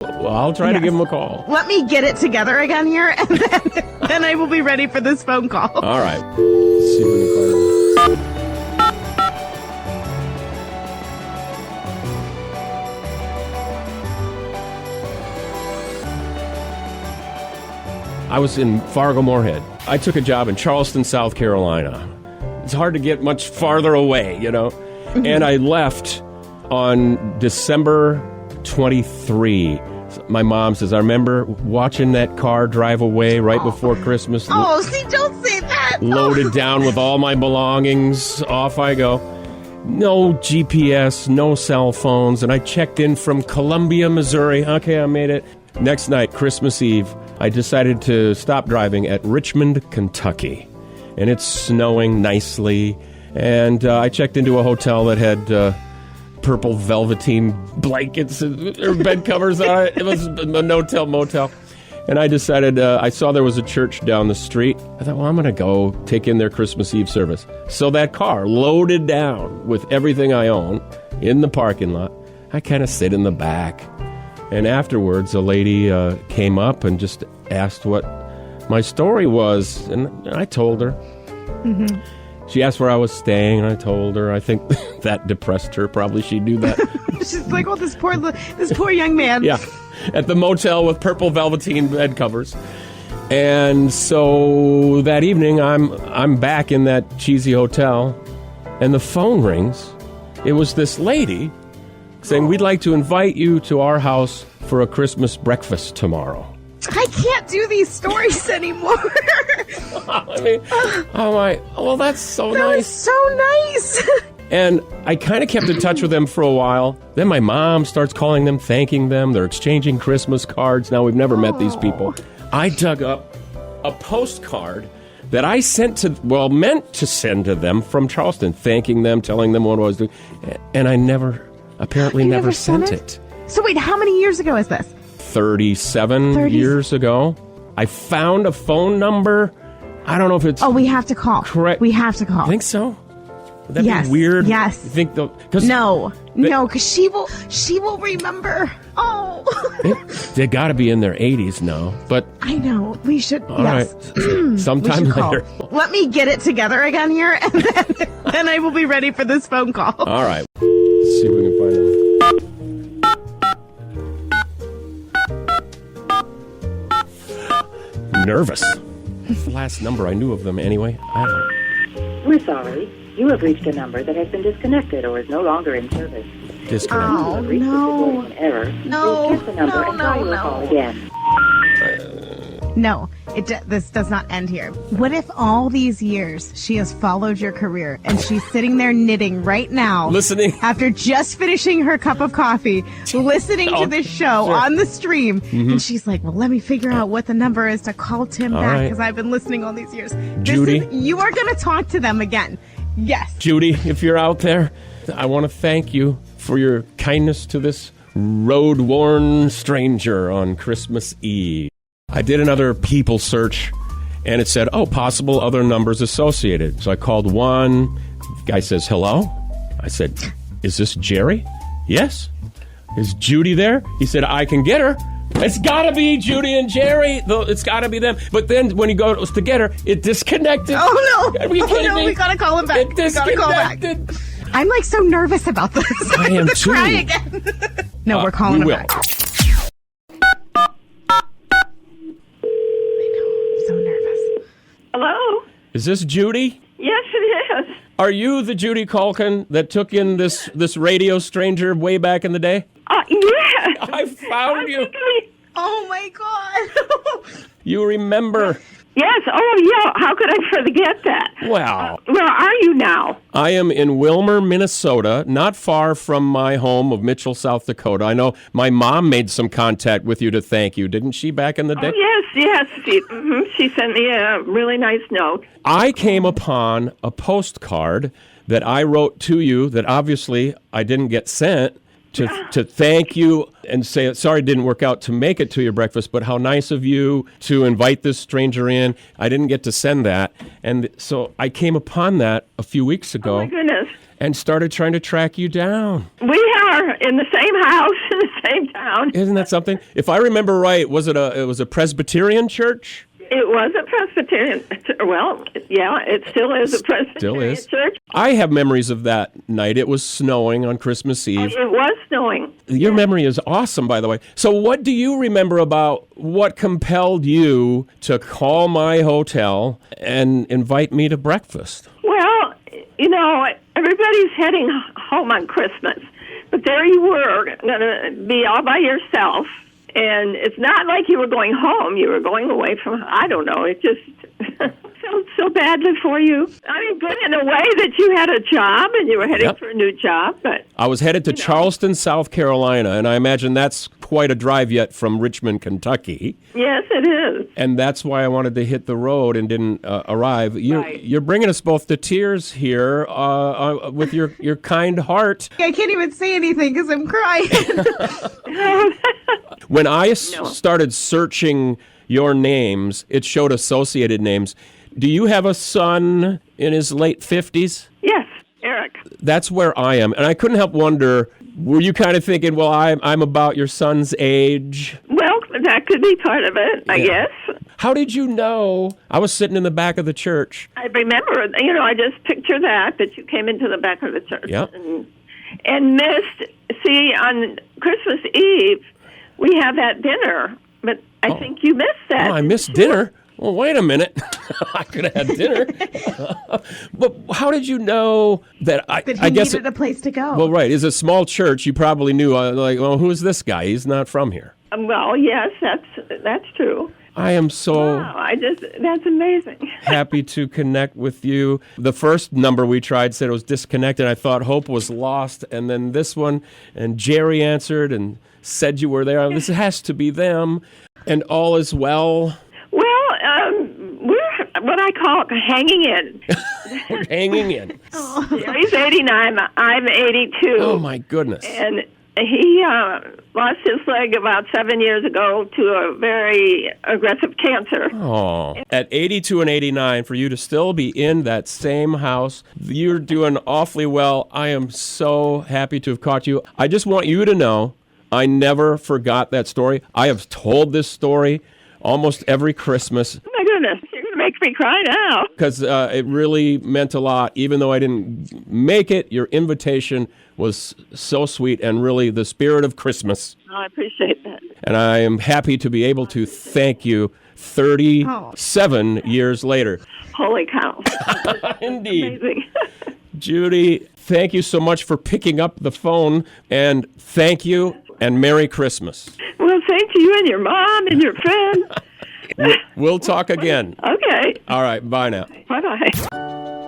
Well, I'll try to give him a call. Let me get it together again here, and then I will be ready for this phone call. All right. Let's see if we can find him. I was in Fargo Moorhead. I took a job in Charleston, South Carolina. It's hard to get much farther away, you know. And I left on December 23. My mom says, I remember watching that car drive away right before Christmas. Oh, see, don't say that. Loaded down with all my belongings. Off I go. No GPS, no cell phones. And I checked in from Columbia, Missouri. Okay, I made it. Next night, Christmas Eve, I decided to stop driving at Richmond, Kentucky. And it's snowing nicely. And I checked into a hotel that had purple velveteen blankets or bed covers on it. It was a no-tell motel. And I decided, I saw there was a church down the street. I thought, well, I'm going to go take in their Christmas Eve service. So that car, loaded down with everything I own in the parking lot, I kind of sit in the back. And afterwards, a lady came up and just asked what my story was. And I told her. Mm-hmm. She asked where I was staying, and I told her. I think that depressed her. Probably she knew that. She's like, oh, this poor young man. Yeah, at the motel with purple velveteen bed covers. And so that evening, I'm back in that cheesy hotel, and the phone rings. It was this lady saying, we'd like to invite you to our house for a Christmas breakfast tomorrow. I can't do these stories anymore. I mean, I'm like, well, that's so that nice. Was so nice. And I kind of kept in touch with them for a while. Then my mom starts calling them, thanking them. They're exchanging Christmas cards. Now, we've never met these people. I dug up a postcard that I meant to send to them from Charleston, thanking them, telling them what I was doing. And I never sent it. So wait, how many years ago is this? 37 years ago. I found a phone number. I don't know if it's... Oh, we have to call. Correct. We have to call. Think so? Would that be weird? Yes. You think No, because she will remember. Oh. They got to be in their 80s now, but... I know. We should... All right. Sometime later. Let me get it together again here, and then I will be ready for this phone call. All right. Let's see if we can find him. Nervous. That's the last number I knew of them anyway. We're sorry. You have reached a number that has been disconnected or is no longer in service. Disconnected. Oh, no. An error. No. Please check the number and try your call again. No, this does not end here. What if all these years she has followed your career and she's sitting there knitting right now, listening after just finishing her cup of coffee, listening to this show on the stream, and she's like, well, let me figure out what the number is to call Tim back because I've been listening all these years. Judy, you are going to talk to them again. Yes. Judy, if you're out there, I want to thank you for your kindness to this road-worn stranger on Christmas Eve. I did another people search, and it said, possible other numbers associated. So I called one. The guy says, hello? I said, is this Jerry? Yes. Is Judy there? He said, I can get her. It's got to be Judy and Jerry. It's got to be them. But then when he goes to get her, it disconnected. Oh, no. Are you kidding me? We got to call him back. It disconnected. I'm like so nervous about this. I am too. Try again. No, we're calling him back. Hello? Is this Judy? Yes, it is. Are you the Judy Culkin that took in this radio stranger way back in the day? Yes. I found you. Oh, my God. You remember. Yes. Oh, yeah. How could I forget that? Well. Where are you now? I am in Wilmer, Minnesota, not far from my home of Mitchell, South Dakota. I know my mom made some contact with you to thank you, didn't she, back in the day? Oh, yes. She sent me a really nice note. I came upon a postcard that I wrote to you that obviously I didn't get sent to thank you and say, sorry it didn't work out to make it to your breakfast, but how nice of you to invite this stranger in. I didn't get to send that. And so I came upon that a few weeks ago. Oh, my goodness. and started trying to track you down. We are in the same house in the same town. Isn't that something? If I remember right, it was a Presbyterian church? It was a Presbyterian. Well, yeah, it still is a Presbyterian church. I have memories of that night. It was snowing on Christmas Eve. It was snowing. Your memory is awesome, by the way. So what do you remember about what compelled you to call my hotel and invite me to breakfast? Well, everybody's heading home on Christmas, but there you were, going to be all by yourself. And it's not like you were going home. You were going away from, I don't know, it just felt so badly for you. I mean, good in a way that you had a job and you were heading for a new job. But I was headed to Charleston, South Carolina, and I imagine that's quite a drive yet from Richmond, Kentucky. Yes, it is. And that's why I wanted to hit the road and didn't arrive. You're bringing us both to tears here with your kind heart. I can't even say anything because I'm crying. When I started searching your names, it showed associated names. Do you have a son in his late 50s? Yes, Eric. That's where I am. And I couldn't help wonder, were you kind of thinking, well, I'm about your son's age? Well, that could be part of it, I guess. How did you know? I was sitting in the back of the church. I remember, I just picture that you came into the back of the church. Yep. And missed, on Christmas Eve, we have that dinner, but I think you missed that. Oh, I missed dinner? Well, wait a minute. I could have had dinner. But how did you know that I guess needed a place to go? Well, right. It's a small church. You probably knew, who is this guy? He's not from here. Well, yes, that's true. I am so that's amazing. happy to connect with you. The first number we tried said it was disconnected. I thought hope was lost. And then this one, and Jerry answered and said you were there. This has to be them. And all is well. Well, we're what I call hanging in. We're hanging in. Jerry's 89. I'm 82. Oh, my goodness. And he lost his leg about 7 years ago to a very aggressive cancer. Oh, at 82 and 89, for you to still be in that same house, you're doing awfully well. I am so happy to have caught you. I just want you to know I never forgot that story. I have told this story almost every Christmas. Oh, my goodness. You're going to make me cry now. Because it really meant a lot. Even though I didn't make it, your invitation was so sweet and really the spirit of Christmas. Oh, I appreciate that. And I am happy to be able to thank you 37 years later. Holy cow. Indeed. Amazing. Judy, thank you so much for picking up the phone, and thank you, and Merry Christmas. Well, same to you and your mom and your friend. We'll talk again. Okay. All right, bye now. Bye-bye.